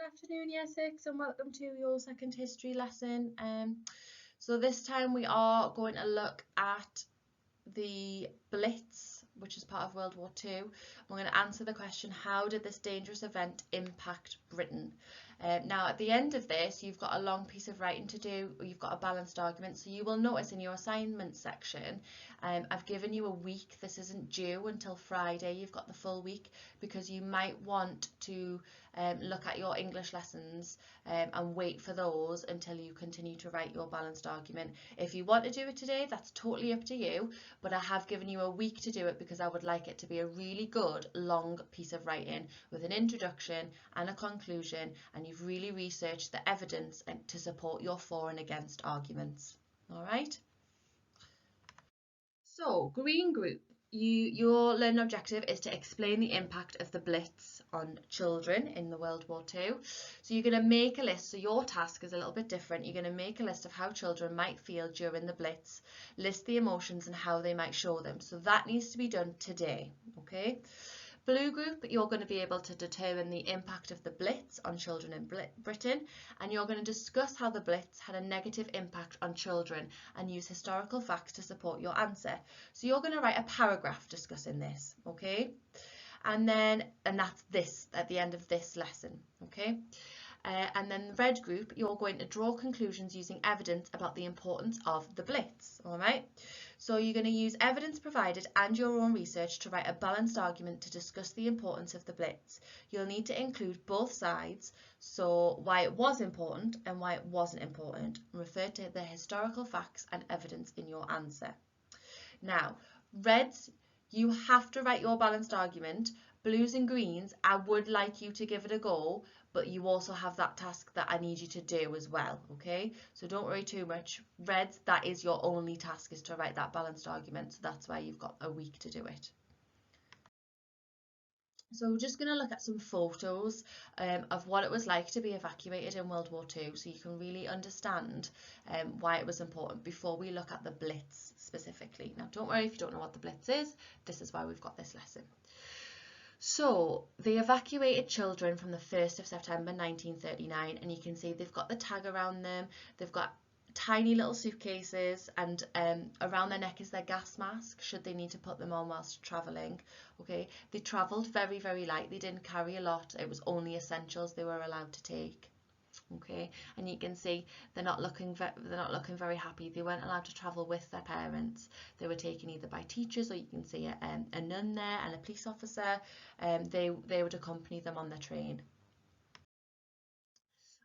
afternoon, Year 6, and welcome to your second history lesson. So this time we are going to look at the Blitz, which is part of World War II. We're going to answer the question, how did this dangerous event impact Britain? Now at the end of this you've got a long piece of writing to do, you've got a balanced argument, so you will notice in your assignment section I've given you a week. This isn't due until Friday, you've got the full week, because you might want to look at your English lessons and wait for those until you continue to write your balanced argument. If you want to do it today, that's totally up to you, but I have given you a week to do it because I would like it to be a really good long piece of writing with an introduction and a conclusion, and you've really researched the evidence to support your for and against arguments. All right. So, green group, your learning objective is to explain the impact of the Blitz on children in the World War II. So you're going to make a list, so your task is a little bit different. You're going to make a list of how children might feel during the Blitz, list the emotions and how they might show them. So that needs to be done today, okay? Blue group, you're going to be able to determine the impact of the Blitz on children in Britain, and you're going to discuss how the Blitz had a negative impact on children and use historical facts to support your answer. So you're going to write a paragraph discussing this, okay? And that's this at the end of this lesson, okay? And then the red group, you're going to draw conclusions using evidence about the importance of the Blitz, all right? So you're going to use evidence provided and your own research to write a balanced argument to discuss the importance of the Blitz. You'll need to include both sides, so why it was important and why it wasn't important. Refer to the historical facts and evidence in your answer. Now, reds, you have to write your balanced argument. Blues and greens, I would like you to give it a go, but you also have that task that I need you to do as well, okay? So don't worry too much. Reds, that is your only task, is to write that balanced argument, so that's why you've got a week to do it. So we're just going to look at some photos of what it was like to be evacuated in World War II, so you can really understand why it was important before we look at the Blitz specifically. Now don't worry if you don't know what the Blitz is, this is why we've got this lesson. So they evacuated children from the 1st of September 1939, and you can see they've got the tag around them, they've got tiny little suitcases, and around their neck is their gas mask should they need to put them on whilst travelling. Okay, they travelled very, very light, they didn't carry a lot, it was only essentials they were allowed to take. Okay, and you can see they're not looking very happy. They weren't allowed to travel with their parents. They were taken either by teachers, or you can see a nun there and a police officer. They would accompany them on the train.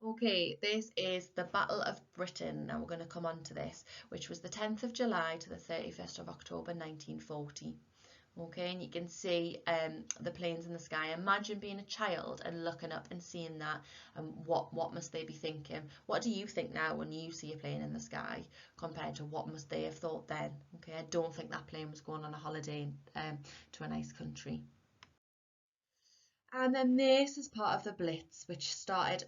Okay, this is the Battle of Britain. Now we're going to come on to this, which was the 10th of July to the 31st of October 1940. Okay, and you can see the planes in the sky. Imagine being a child and looking up and seeing that, and what must they be thinking? What do you think now when you see a plane in the sky compared to what must they have thought then? Okay, I don't think that plane was going on a holiday to a nice country. And then this is part of the Blitz, which started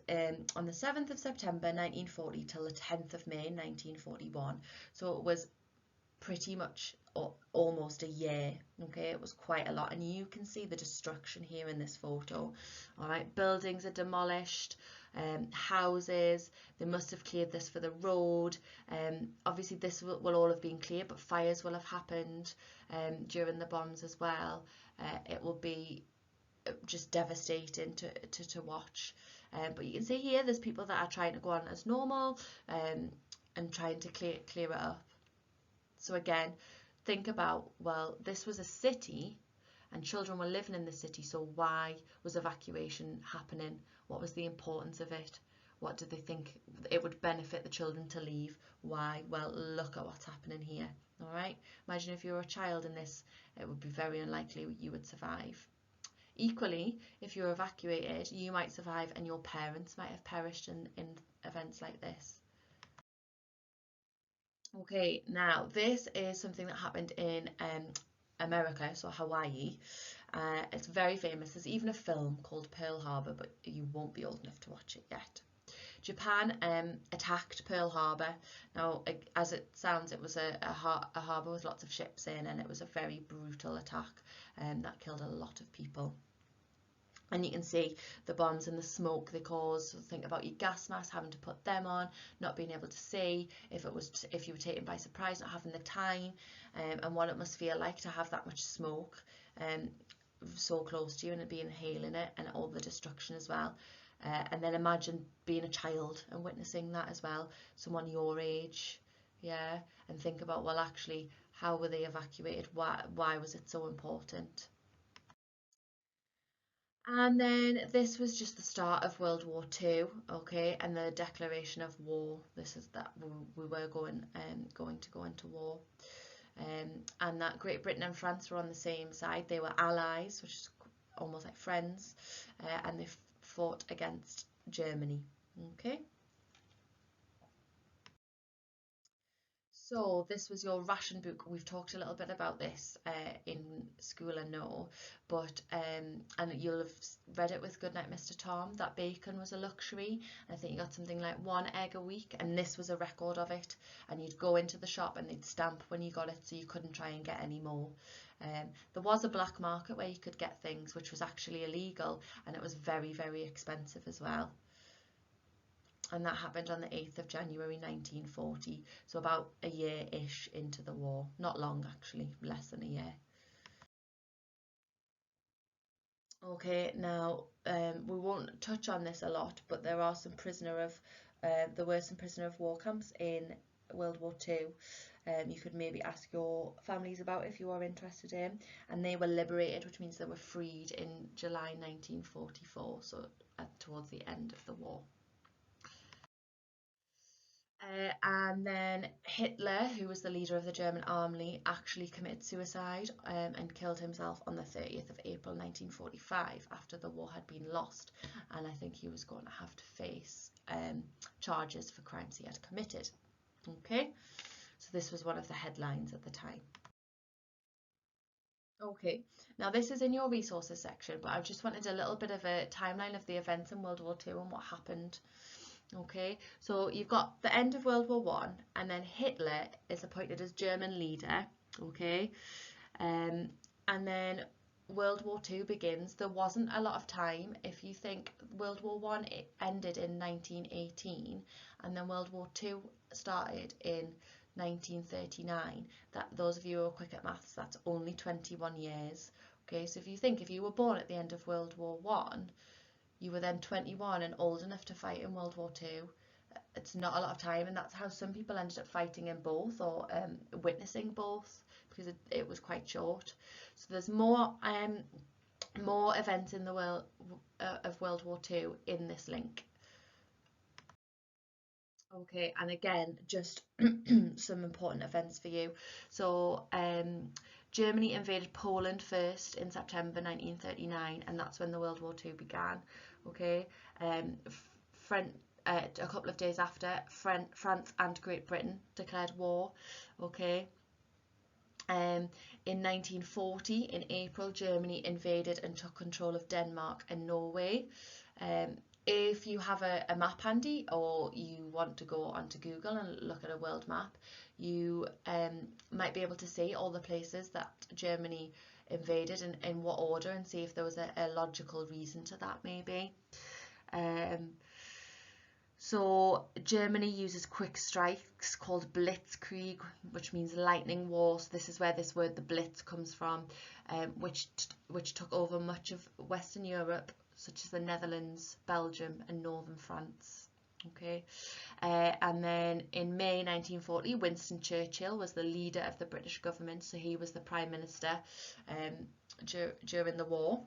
on the 7th of September 1940 till the 10th of May 1941. So it was pretty much almost a year. Okay, it was quite a lot, and you can see the destruction here in this photo. All right, buildings are demolished, houses, they must have cleared this for the road. Obviously this will all have been cleared, but fires will have happened during the bombs as well. It will be just devastating to watch. But you can see here there's people that are trying to go on as normal and trying to clear it up. So again, think about, well, this was a city and children were living in the city, so why was evacuation happening? What was the importance of it? What did they think it would benefit the children to leave? Why? Well, look at what's happening here. All right, imagine if you were a child in this, it would be very unlikely you would survive. Equally, if you're evacuated, you might survive and your parents might have perished in events like this. Okay, now this is something that happened in America, so Hawaii. It's very famous. There's even a film called Pearl Harbor, but you won't be old enough to watch it yet. Japan attacked Pearl Harbor. Now, as it sounds, it was a harbour with lots of ships in, and it was a very brutal attack that killed a lot of people. And you can see the bombs and the smoke they cause. So think about your gas masks, having to put them on, not being able to see, if you were taken by surprise, not having the time, and what it must feel like to have that much smoke so close to you and be inhaling it, and all the destruction as well. And then imagine being a child and witnessing that as well, someone your age, yeah, and think about, well, actually, how were they evacuated? Why was it so important? And then this was just the start of World War Two, okay, and the declaration of war. This is that we were going to go into war, and that Great Britain and France were on the same side. They were allies, which is almost like friends, and they fought against Germany, okay. So this was your ration book. We've talked a little bit about this in school, I know, but and you'll have read it with Goodnight Mr. Tom, that bacon was a luxury. I think you got something like 1 egg a week, and this was a record of it. And you'd go into the shop and they'd stamp when you got it, so you couldn't try and get any more. There was a black market where you could get things which was actually illegal, and it was very, very expensive as well. And that happened on the 8th of January 1940, so about a year-ish into the war. Not long, actually, less than a year. Okay, now we won't touch on this a lot, but there were some prisoner of war camps in World War Two. You could maybe ask your families about if you are interested in, and they were liberated, which means they were freed in July 1944, so towards the end of the war. And then Hitler, who was the leader of the German army, actually committed suicide and killed himself on the 30th of April 1945 after the war had been lost. And I think he was going to have to face charges for crimes he had committed. Okay, so this was one of the headlines at the time. Okay, now this is in your resources section, but I just wanted a little bit of a timeline of the events in World War II and what happened. Okay, so you've got the end of World War One, and then Hitler is appointed as German leader. Okay, and then World War Two begins. There wasn't a lot of time. If you think World War One, it ended in 1918, and then World War Two started in 1939. That those of you who are quick at maths, that's only 21 years. Okay, so if you think if you were born at the end of World War One, you were then 21 and old enough to fight in World War Two. It's not a lot of time, and that's how some people ended up fighting in both, or witnessing both, because it was quite short. So there's more events in the world of World War Two in this link. Okay, and again, just some important events for you. So Germany invaded Poland first in September 1939, and that's when the World War Two began. Okay, a couple of days after, France and Great Britain declared war. Okay. In 1940, in April, Germany invaded and took control of Denmark and Norway. If you have a map handy, or you want to go onto Google and look at a world map, you might be able to see all the places that Germany invaded and in what order, and see if there was a logical reason to that, maybe. So Germany uses quick strikes called Blitzkrieg, which means lightning war. So this is where this word, the Blitz, comes from, which took over much of Western Europe, such as the Netherlands, Belgium, and northern France. Okay, and then in May 1940, Winston Churchill was the leader of the British government, so he was the Prime Minister during the war.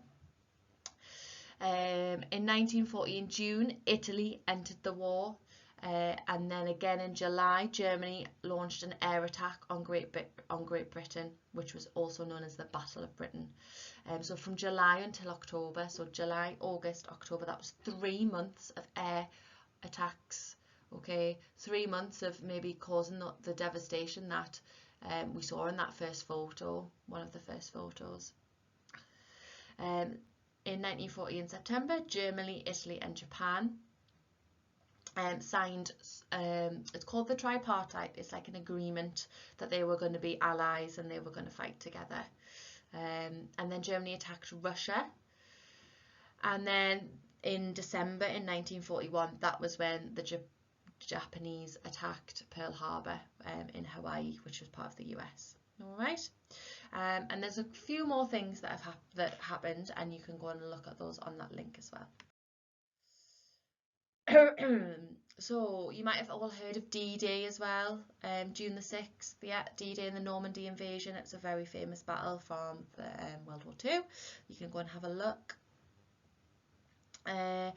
In 1940, in June, Italy entered the war, and then again in July, Germany launched an air attack on Great Britain, which was also known as the Battle of Britain. So from July until October, so July, August, October, that was 3 months of air attacks. Okay, 3 months of maybe causing the devastation that we saw in that first photo, one of the first photos. In 1940, in September, Germany, Italy and Japan signed, it's called the Tripartite. It's like an agreement that they were going to be allies and they were going to fight together. And then Germany attacked Russia. And then in December in 1941, that was when the Japanese attacked Pearl Harbor in Hawaii, which was part of the US. All right. And there's a few more things that have happened, and you can go and look at those on that link as well. So you might have all heard of D-Day as well, June the 6th. Yeah, D-Day and the Normandy invasion. It's a very famous battle from the World War II. You can go and have a look. And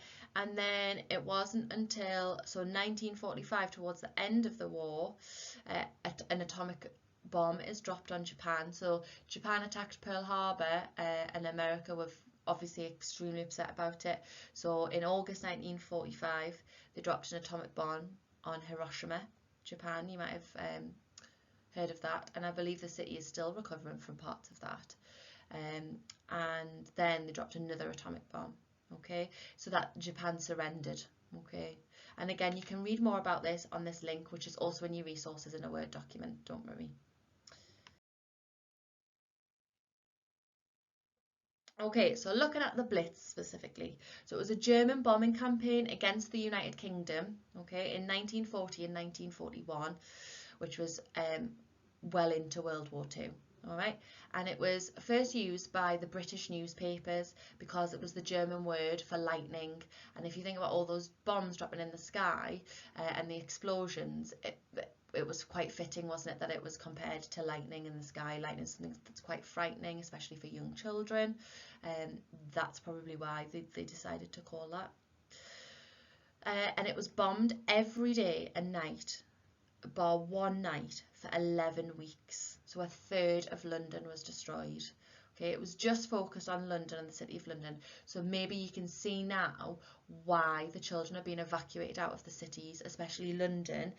then it wasn't until 1945, towards the end of the war, an atomic bomb is dropped on Japan. So Japan attacked Pearl Harbor, and America were obviously extremely upset about it. So in August 1945, they dropped an atomic bomb on Hiroshima, Japan. You might have heard of that, and I believe the city is still recovering from parts of that. And then they dropped another atomic bomb. Okay, so that Japan surrendered. Okay, and again, you can read more about this on this link, which is also in your resources in a Word document, don't worry. Okay, so looking at the Blitz specifically, so it was a German bombing campaign against the United Kingdom, okay, in 1940 and 1941, which was well into World War II. All right, and it was first used by the British newspapers because it was the German word for lightning. And if you think about all those bombs dropping in the sky and the explosions, it was quite fitting, wasn't it, that it was compared to lightning in the sky. Lightning is something that's quite frightening, especially for young children. That's probably why they decided to call that. And it was bombed every day and night, bar one night, for 11 weeks. So a third of London was destroyed. Okay, it was just focused on London and the City of London. So maybe you can see now why the children are being evacuated out of the cities, especially London.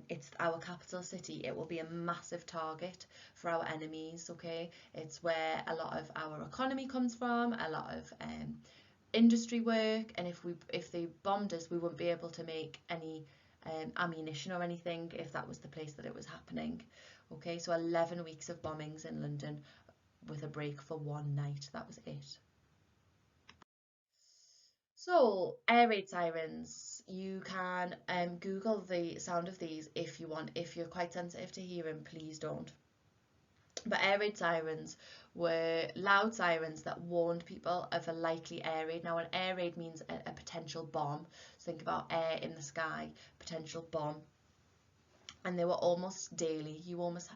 It's our capital city. It will be a massive target for our enemies. Okay, it's where a lot of our economy comes from, a lot of industry work, and if they bombed us, we wouldn't be able to make any ammunition or anything if that was the place that it was happening. Okay, so 11 weeks of bombings in London with a break for one night. That was it. So air raid sirens, you can Google the sound of these if you want. If you're quite sensitive to hearing, please don't. But air raid sirens were loud sirens that warned people of a likely air raid. Now, an air raid means a potential bomb. So think about air in the sky, potential bomb. And they were almost daily. You almost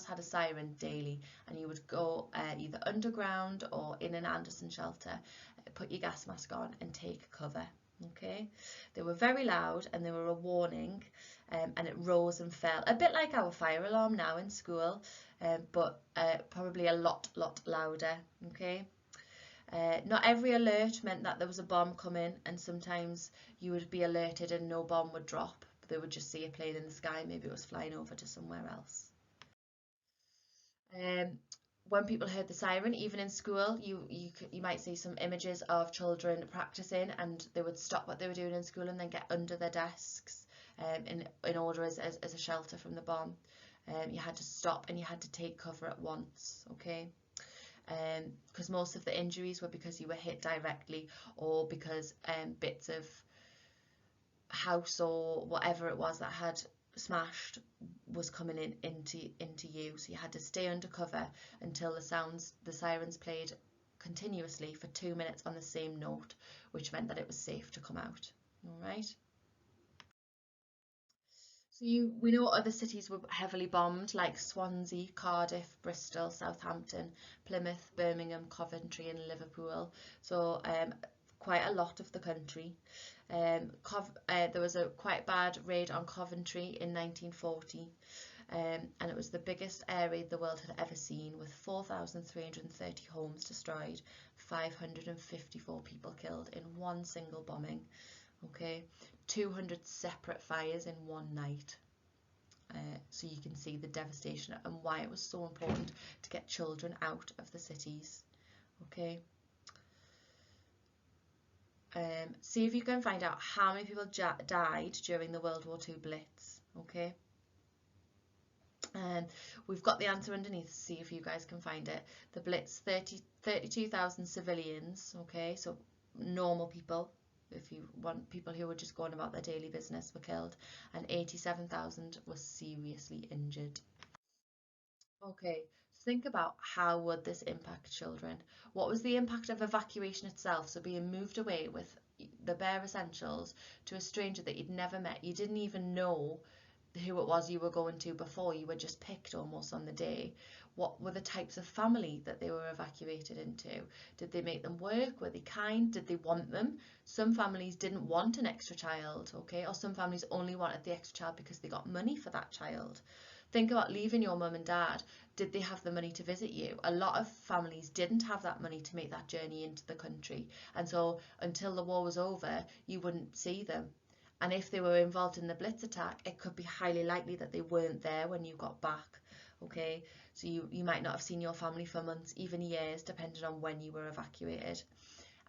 had a siren daily, and you would go either underground or in an Anderson shelter, put your gas mask on and take cover. Okay, they were very loud and they were a warning, and it rose and fell a bit like our fire alarm now in school, but probably a lot louder. Okay. Not every alert meant that there was a bomb coming, and sometimes you would be alerted and no bomb would drop. They would just see a plane in the sky, maybe it was flying over to somewhere else. When people heard the siren, even in school, you might see some images of children practicing, and they would stop what they were doing in school and then get under their desks in order as a shelter from the bomb. You had to stop and you had to take cover at once, okay? Because most of the injuries were because you were hit directly, or because bits of house or whatever it was that had smashed was coming into you. So you had to stay under cover until the sirens played continuously for 2 minutes on the same note, which meant that it was safe to come out. All right. So we know other cities were heavily bombed, like Swansea, Cardiff, Bristol, Southampton, Plymouth, Birmingham, Coventry and Liverpool. So quite a lot of the country. There was a quite bad raid on Coventry in 1940, and it was the biggest air raid the world had ever seen, with 4,330 homes destroyed, 554 people killed in one single bombing. Okay, 200 separate fires in one night. So you can see the devastation and why it was so important to get children out of the cities. Okay. See if you can find out how many people died during the World War II Blitz. Okay. We've got the answer underneath, see if you guys can find it. The Blitz, 32,000 civilians, okay, so normal people, if you want people who were just going about their daily business, were killed, and 87,000 were seriously injured. Okay, so think about how would this impact children? What was the impact of evacuation itself? So being moved away with the bare essentials to a stranger that you'd never met. You didn't even know who it was you were going to before. You were just picked almost on the day. What were the types of family that they were evacuated into? Did they make them work? Were they kind? Did they want them? Some families didn't want an extra child, okay? Or some families only wanted the extra child because they got money for that child. Think about leaving your mum and dad. Did they have the money to visit you? A lot of families didn't have that money to make that journey into the country. And so until the war was over, you wouldn't see them. And if they were involved in the Blitz attack, it could be highly likely that they weren't there when you got back. Okay, so you might not have seen your family for months, even years, depending on when you were evacuated.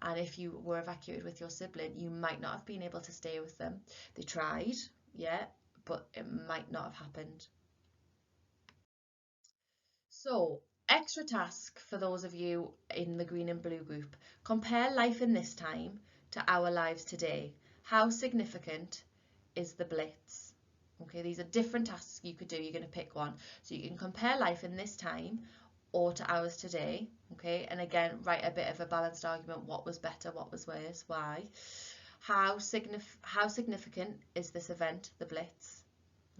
And if you were evacuated with your sibling, you might not have been able to stay with them. They tried, yeah, but it might not have happened. So, extra task for those of you in the green and blue group. Compare life in this time to our lives today. How significant is the Blitz? Okay, these are different tasks you could do. You're going to pick one. So you can compare life in this time or to ours today. Okay, and again, write a bit of a balanced argument. What was better? What was worse? Why? How significant is this event, the Blitz?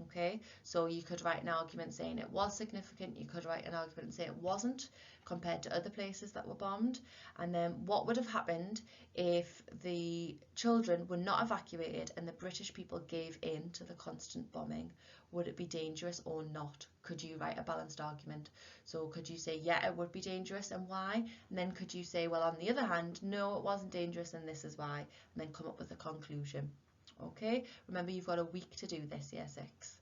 Okay, so you could write an argument saying it was significant, you could write an argument and say it wasn't compared to other places that were bombed, and then what would have happened if the children were not evacuated and the British people gave in to the constant bombing? Would it be dangerous or not? Could you write a balanced argument? So could you say, yeah, it would be dangerous and why? And then could you say, well, on the other hand, no, it wasn't dangerous and this is why, and then come up with a conclusion. Okay, remember you've got a week to do this, year 6.